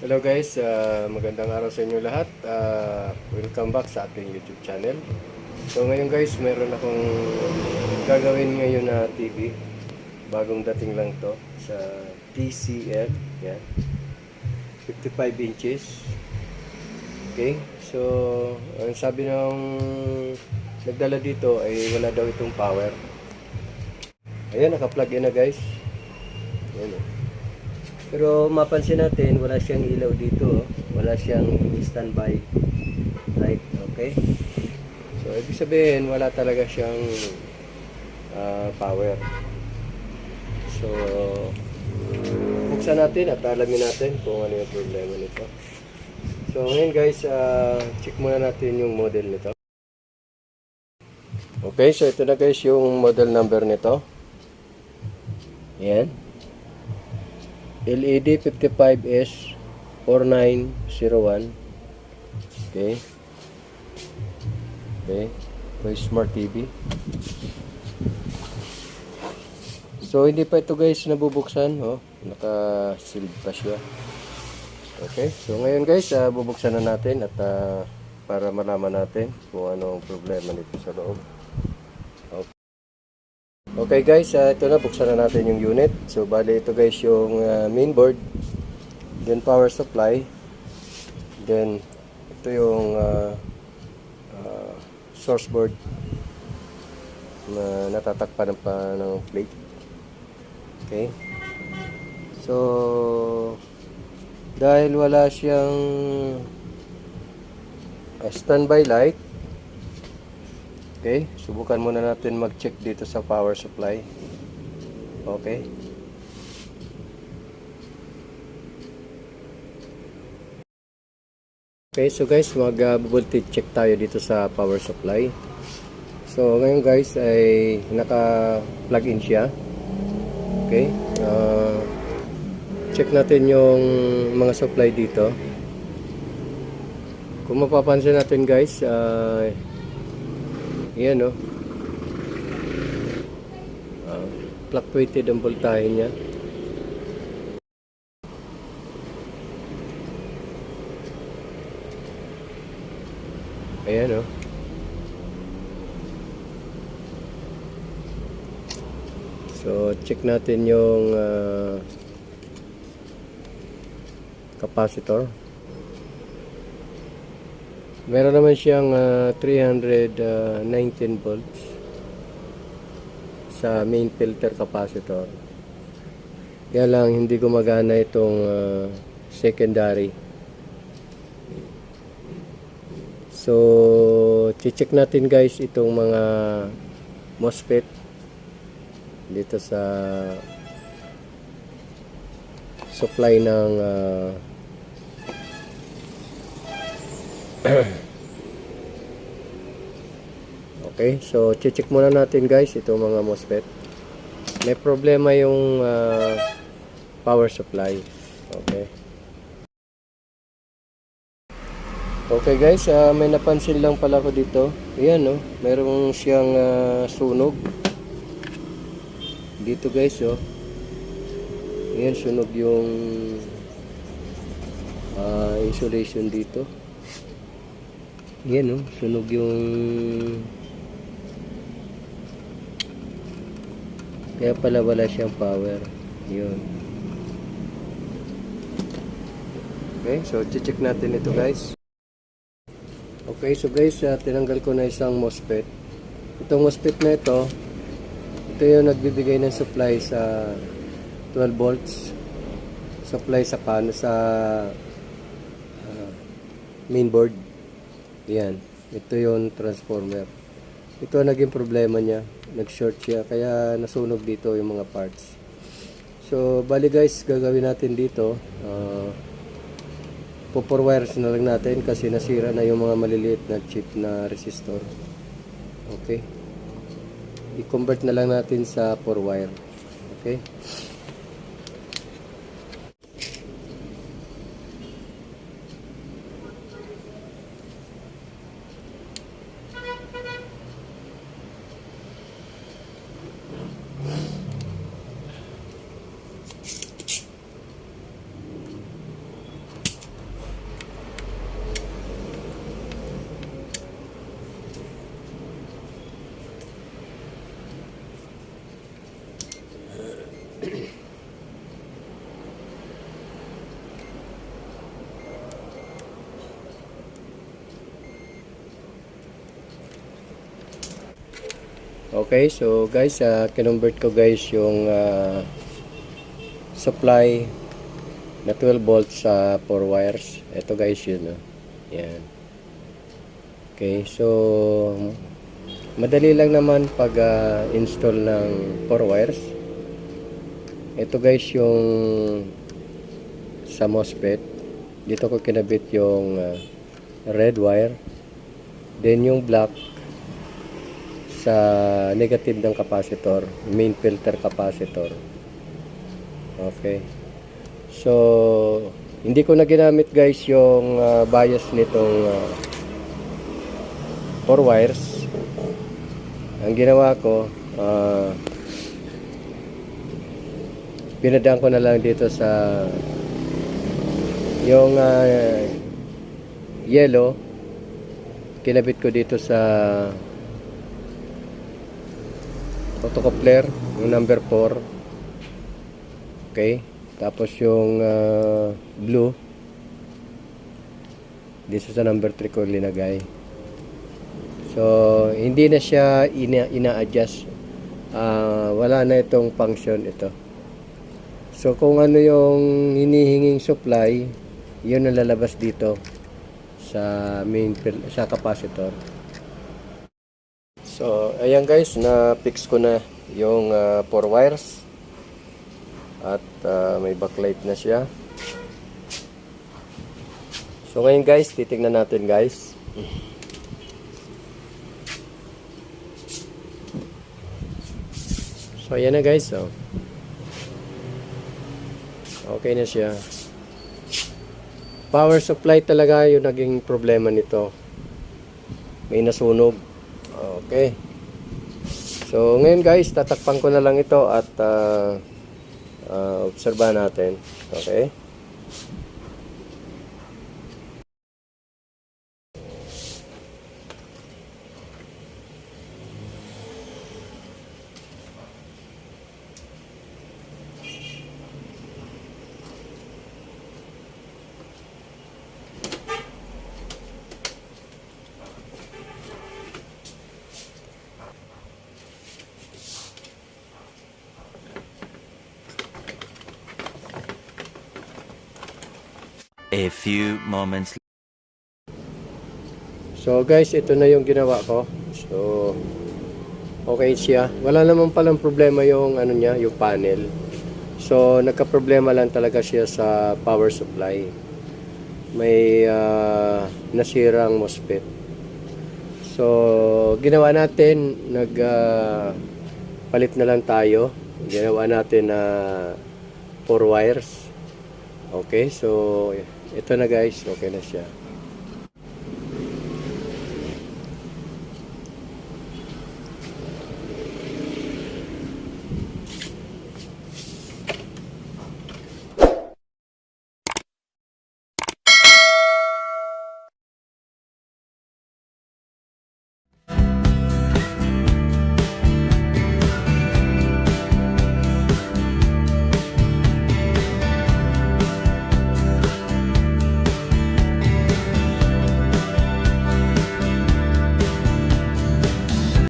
Hello guys, magandang araw sa inyo lahat. Welcome back sa ating YouTube channel. So ngayon guys, meron akong gagawin ngayon na TV. Bagong dating lang to sa TCL. Yan. 55 inches. Okay, so ang sabi ng nagdala dito ay wala daw itong power. Ayan, naka-plug in na guys. Ayan. Pero mapansin natin, wala siyang ilaw dito. Wala siyang standby light. Okay? So, ibig sabihin, wala talaga siyang power. So, buksan natin at alamin natin kung ano yung problema nito. So, ngayon guys, check muna natin yung model nito. Okay, so ito na guys yung model number nito. Yan. LED 55S 4901. Okay. Okay. Ito yung Smart TV. So, hindi pa ito guys nabubuksan. Oh. Naka-sealed pa siya. Okay. So, ngayon guys, bubuksan na natin at para malaman natin kung ano ang problema nito sa loob. Okay guys, ito na, buksan na natin yung unit. So bali ito guys yung main board, then power supply, then ito yung source board na natatakpan ng plate. Okay. So dahil wala siyang standby light, okay, subukan muna natin mag-check dito sa power supply. Okay. Okay, so guys, mag-voltage check tayo dito sa power supply. So, ngayon guys ay naka-plug in siya. Okay. Check natin yung mga supply dito. Kung mapapansin natin guys, yan o. Fluctuated ang voltahe niya. Ayan o. So, check natin yung capacitor. Meron naman siyang 319 volts sa main filter capacitor. Kaya lang hindi gumagana itong secondary. So, check natin guys itong mga MOSFET dito sa supply ng okay, so check muna natin guys itong mga MOSFET. May problema yung power supply. Okay. Okay guys, may napansin lang pala ko dito. Ayan no, mayroong siyang sunog dito guys oh. Ayan, sunog yung insulation dito. Yan o, sunog yung kaya pala wala siyang power. Yun. Okay, so check natin ito guys. Okay, so guys, tinanggal ko na isang MOSFET. Itong MOSFET na ito yung nagbibigay ng supply sa 12 volts supply sa main board. Yan, ito yung transformer. Ito ang naging problema niya, nag-short siya kaya nasunog dito yung mga parts. So bali guys, gagawin natin dito, po-4 wires na lang natin kasi nasira na yung mga maliliit na chip na resistor. Okay, i-convert na lang natin sa 4 wire. Okay. Okay, so guys, kinonvert ko guys yung supply na 12 volts sa 4 wires. Ito guys yun, no? Yan. Okay, so madali lang naman pag install ng 4 wires. Ito guys yung sa MOSFET. Dito ko kinabit yung red wire. Then yung black sa negative ng capacitor, main filter capacitor. Okay. So, hindi ko na ginamit guys yung bias nitong 4 wires. Ang ginawa ko, pinadaan ko na lang dito sa yung yellow, kinabit ko dito sa autocoupler, yung number 4. Okay, tapos yung blue dito sa number 3 ko linagay. So hindi na siya ina-adjust, wala na itong function ito. So kung ano yung hinihinging supply, yun ang lalabas dito sa sa capacitor. So ayan guys, na-fix ko na yung 4 wires at may backlight na siya. So ngayon guys, titingnan natin guys. So ayan na guys, oh. Okay na siya. Power supply talaga yung naging problema nito. May nasunog. Okay. So ngayon guys, tatakpan ko na lang ito at obserbahan natin. Okay. A few moments. So guys, ito na yung ginawa ko. So okay siya. Wala naman palang problema yung ano niya, yung panel. So nagka-problema lang talaga siya sa power supply. May nasirang MOSFET. So ginawa natin, palit na lang tayo. Ginawa natin na 4 wires. Okay, so ito na guys, okay na siya.